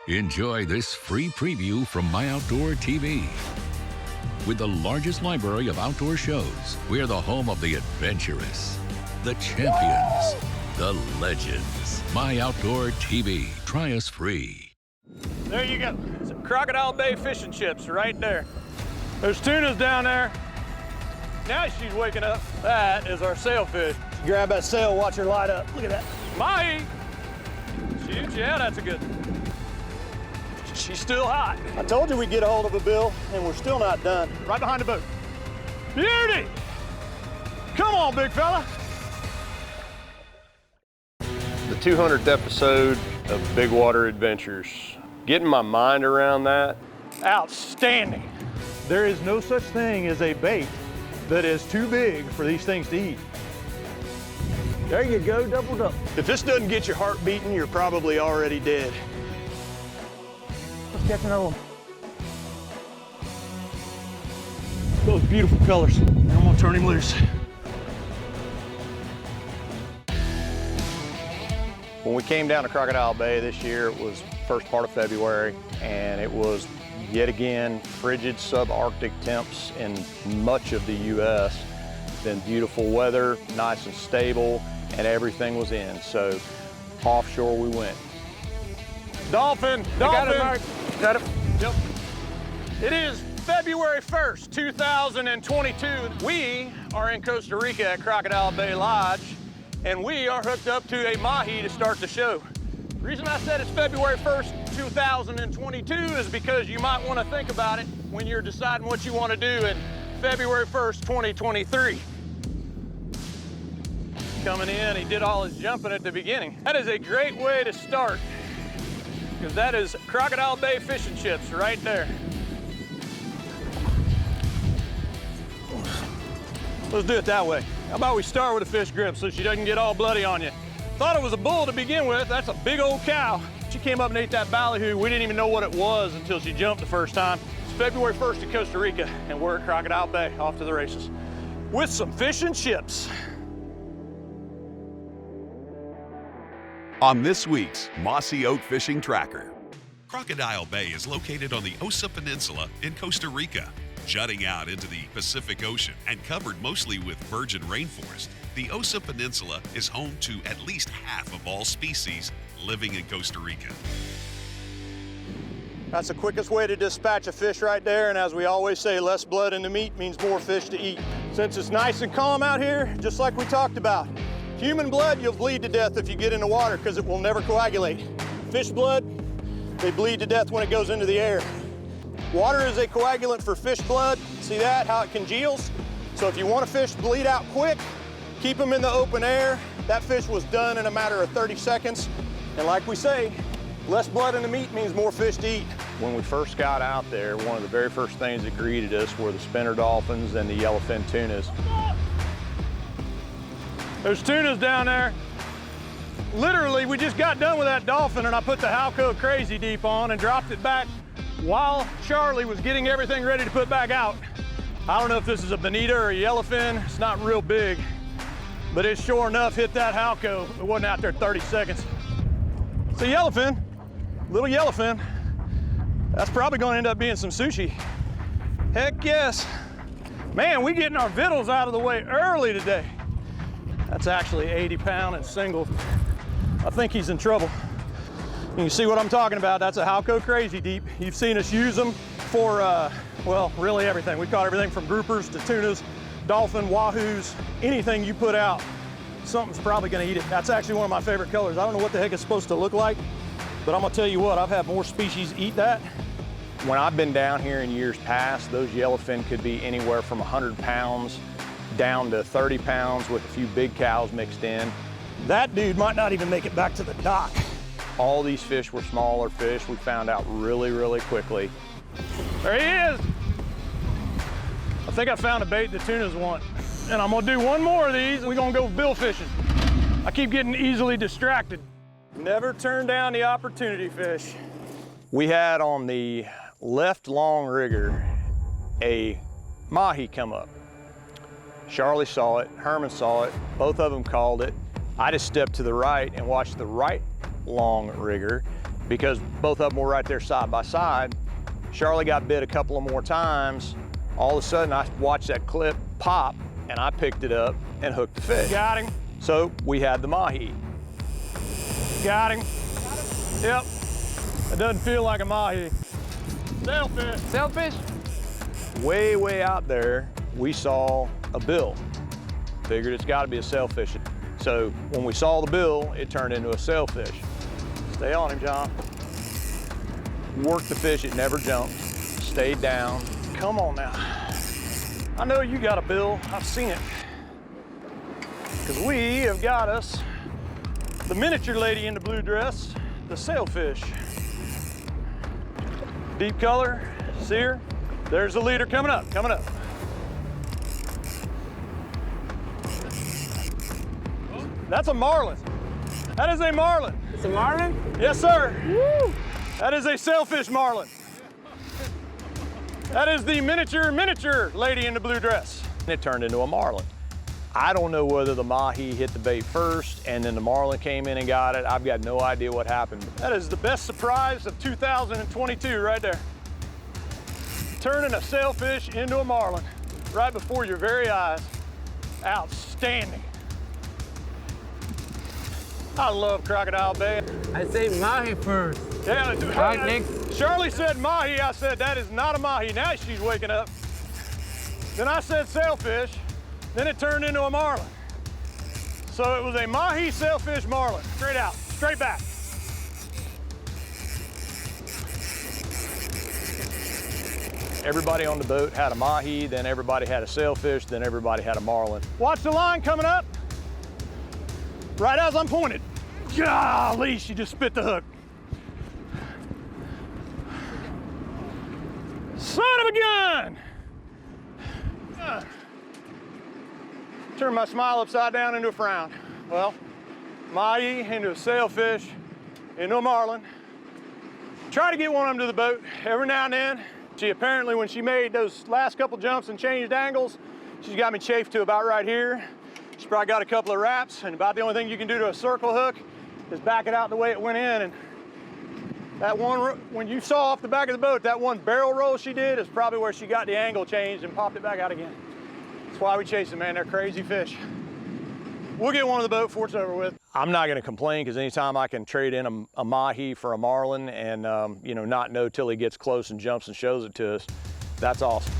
Enjoy this free preview from MyOutdoorTV. With the largest library of outdoor shows, we're the home of the adventurous, the champions, the legends. MyOutdoorTV. Try us free. There you go. Some Crocodile Bay fish and chips right there. There's tunas down there. Now she's waking up. That is our sailfish. Grab that sail, watch her light up. Look at that. Mahi. Shoot, yeah, that's a good. She's still hot. I told you we'd get a hold of a bill, and we're still not done. Right behind the boat. Beauty! Come on, big fella. The 200th episode of BigWater Adventures. Getting my mind around that. Outstanding. There is no such thing as a bait that is too big for these things to eat. There you go, doubled up. If this doesn't get your heart beating, you're probably already dead. Let's catch another one. Those beautiful colors. I'm gonna turn him loose. When we came down to Crocodile Bay this year, it was first part of February, and it was yet again frigid subarctic temps in much of the U.S. Then beautiful weather, nice and stable, and everything was in. So offshore we went. Dolphin, dolphin. Got it, Mark. Got it. Yep. It is February 1st, 2022. We are in Costa Rica at Crocodile Bay Lodge, and we are hooked up to a mahi to start the show. The reason I said it's February 1st, 2022 is because you might want to think about it when you're deciding what you want to do in February 1st, 2023. Coming in, he did all his jumping at the beginning. That is a great way to start, because that is Crocodile Bay fish and chips right there. Let's do it that way. How about we start with a fish grip so she doesn't get all bloody on you? Thought it was a bull to begin with. That's a big old cow. She came up and ate that ballyhoo. We didn't even know what it was until she jumped the first time. It's February 1st in Costa Rica, and we're at Crocodile Bay, off to the races, with some fish and chips. On this week's Mossy Oak Fishing Tracker. Crocodile Bay is located on the Osa Peninsula in Costa Rica, jutting out into the Pacific Ocean and covered mostly with virgin rainforest. The Osa Peninsula is home to at least half of all species living in Costa Rica. That's the quickest way to dispatch a fish right there, and as we always say, less blood in the meat means more fish to eat. Since it's nice and calm out here, just like we talked about, human blood, you'll bleed to death if you get in the water because it will never coagulate. Fish blood, they bleed to death when it goes into the air. Water is a coagulant for fish blood. See that, how it congeals? So if you want a fish to bleed out quick, keep them in the open air. That fish was done in a matter of 30 seconds. And like we say, less blood in the meat means more fish to eat. When we first got out there, one of the very first things that greeted us were the spinner dolphins and the yellowfin tunas. There's tunas down there. Literally, we just got done with that dolphin and I put the Halco Crazy Deep on and dropped it back while Charlie was getting everything ready to put back out. I don't know if this is a bonita or a yellowfin. It's not real big, but it sure enough hit that Halco. It wasn't out there 30 seconds. It's a yellowfin, little yellowfin. That's probably gonna end up being some sushi. Heck yes. Man, we getting our vittles out of the way early today. That's actually 80-pound and single. I think he's in trouble. You can see what I'm talking about. That's a Halco Crazy Deep. You've seen us use them for, well, really everything. We caught everything from groupers to tunas, dolphin, wahoos, anything you put out, something's probably gonna eat it. That's actually one of my favorite colors. I don't know what the heck it's supposed to look like, but I'm gonna tell you what, I've had more species eat that. When I've been down here in years past, those yellowfin could be anywhere from 100 pounds down to 30 pounds with a few big cows mixed in. That dude might not even make it back to the dock. All these fish were smaller fish. We found out really, really quickly. There he is. I think I found a bait the tunas want. And I'm gonna do one more of these and we're gonna go bill fishing. I keep getting easily distracted. Never turn down the opportunity fish. We had on the left long rigger a mahi come up. Charlie saw it, Herman saw it, both of them called it. I just stepped to the right and watched the right long rigger because both of them were right there side by side. Charlie got bit a couple of more times. All of a sudden, I watched that clip pop, and I picked it up and hooked the fish. Got him. So we had the mahi. Got him. Yep. It doesn't feel like a mahi. Sailfish. Sailfish? Way, way out there, we saw a bill. Figured it's got to be a sailfish. So when we saw the bill, it turned into a sailfish. Stay on him, John. Worked the fish, it never jumped. Stayed down. Come on now. I know you got a bill, I've seen it. Because we have got us the miniature lady in the blue dress, the sailfish. Deep color, see her? There's the leader coming up, coming up. That's a marlin. That is a marlin. It's a marlin? Yes, sir. Woo! That is a sailfish marlin. That is the miniature lady in the blue dress. It turned into a marlin. I don't know whether the mahi hit the bait first and then the marlin came in and got it. I've got no idea what happened. That is the best surprise of 2022 right there. Turning a sailfish into a marlin right before your very eyes. Outstanding. I love Crocodile Bay. I say mahi first. Yeah, Right, Nick? Charlie said mahi. I said that is not a mahi. Now she's waking up. Then I said sailfish. Then it turned into a marlin. So it was a mahi sailfish marlin. Straight out, straight back. Everybody on the boat had a mahi, then everybody had a sailfish, then everybody had a marlin. Watch the line coming up. Right as I'm pointed. Golly, she just spit the hook. Son of a gun! Turn my smile upside down into a frown. Well, mahi into a sailfish, into a marlin. Try to get one of them to the boat every now and then. She apparently, when she made those last couple jumps and changed angles, she's got me chafed to about right here. She's probably got a couple of wraps, and about the only thing you can do to a circle hook is back it out the way it went in. And that one, when you saw off the back of the boat, that one barrel roll she did is probably where she got the angle changed and popped it back out again. That's why we chase them, man. They're crazy fish. We'll get one on the boat before it's over with. I'm not gonna complain because anytime I can trade in a mahi for a marlin and you know, not know till he gets close and jumps and shows it to us, that's awesome.